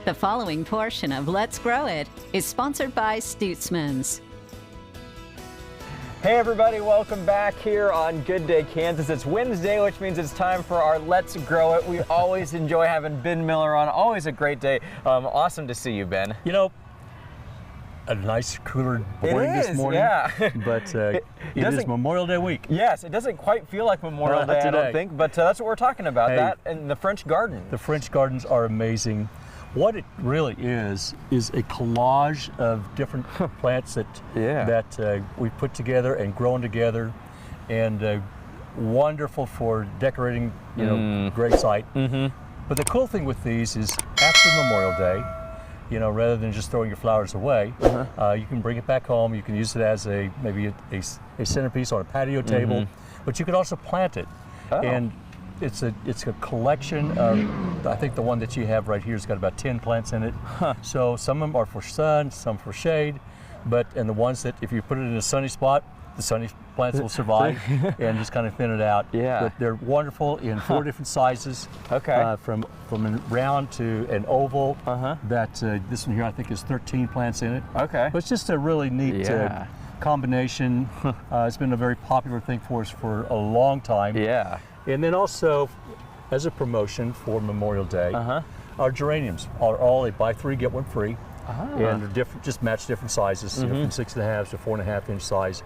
The following portion of Let's Grow It is sponsored by Stutzman's. Hey everybody, welcome back here on Good Day Kansas. It's Wednesday, which means it's time for our Let's Grow It. We always enjoy having Ben Miller on. Always a great day. Awesome to see you, Ben. You know, a nice cooler morning this morning. Yeah. But it is Memorial Day week. Yes, it doesn't quite feel like Memorial Day, I don't think, but that's what we're talking about, Hey, that and the French Garden. The French gardens are amazing. What it really is a collage of different plants that we put together and grown together, and wonderful for decorating, you know, great site. But the cool thing with these is after Memorial Day, you know, rather than just throwing your flowers away, you can bring it back home. You can use it as maybe a centerpiece on a patio table, but you can also plant it. And it's a collection of, I think the one that you have right here has got about 10 plants in it. So some of them are for sun, some for shade, and the ones that if you put it in a sunny spot, the sunny plants will survive and just kind of thin it out. Yeah. But they're wonderful in 4 different sizes. Okay. From a round to an oval. This one here I think is 13 plants in it. Okay. But it's just a really neat combination. It's been a very popular thing for us for a long time. Yeah. And then also, as a promotion for Memorial Day, our geraniums are all a buy 3 get 1 free, and they're different, just match different sizes, you know, from 6.5 to 4.5 inch size,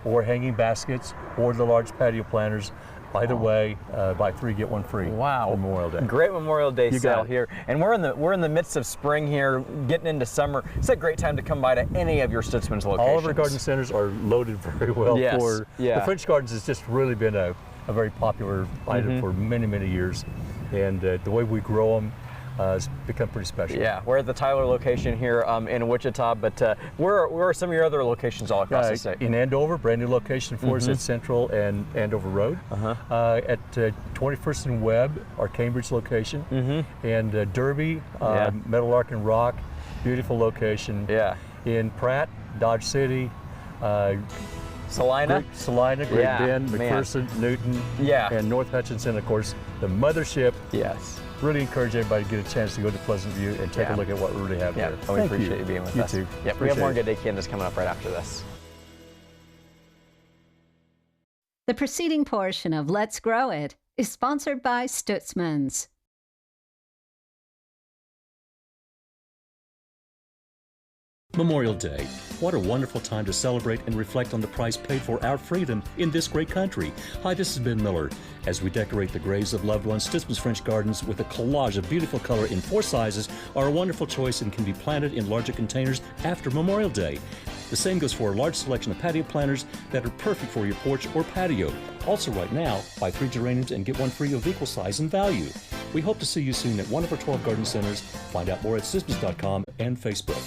or hanging baskets, or the large patio planters. Either way, buy 3 get 1 free. Wow. For Memorial Day. Great Memorial Day You sale got it. here, and we're in the midst of spring here, getting into summer. It's a great time to come by to any of your Stutzman's locations. All of our garden centers are loaded very well for the French Gardens. Has just really been a very popular item for many, many years, and the way we grow them has become pretty special. Yeah, we're at the Tyler location here in Wichita, but where are some of your other locations all across the state? In Andover, brand new location for us at Central and Andover Road. At 21st and Webb, our Cambridge location, and Derby, Meadowlark and Rock, beautiful location. Yeah. In Pratt, Dodge City, Salina, Great Bend, McPherson, Newton, and North Hutchinson, of course, the mothership. Yes. Really encourage everybody to get a chance to go to Pleasant View and take a look at what we really have here. We appreciate you being with us. You too. Yep, we have more Good Day Kansas coming up right after this. The preceding portion of Let's Grow It is sponsored by Stutzman's. Memorial Day. What a wonderful time to celebrate and reflect on the price paid for our freedom in this great country. Hi, this is Ben Miller. As we decorate the graves of loved ones, Stutzman's French Gardens with a collage of beautiful color in 4 sizes are a wonderful choice and can be planted in larger containers after Memorial Day. The same goes for a large selection of patio planters that are perfect for your porch or patio. Also right now, buy 3 geraniums and get 1 free of equal size and value. We hope to see you soon at one of our 12 garden centers. Find out more at stutzmans.com and Facebook.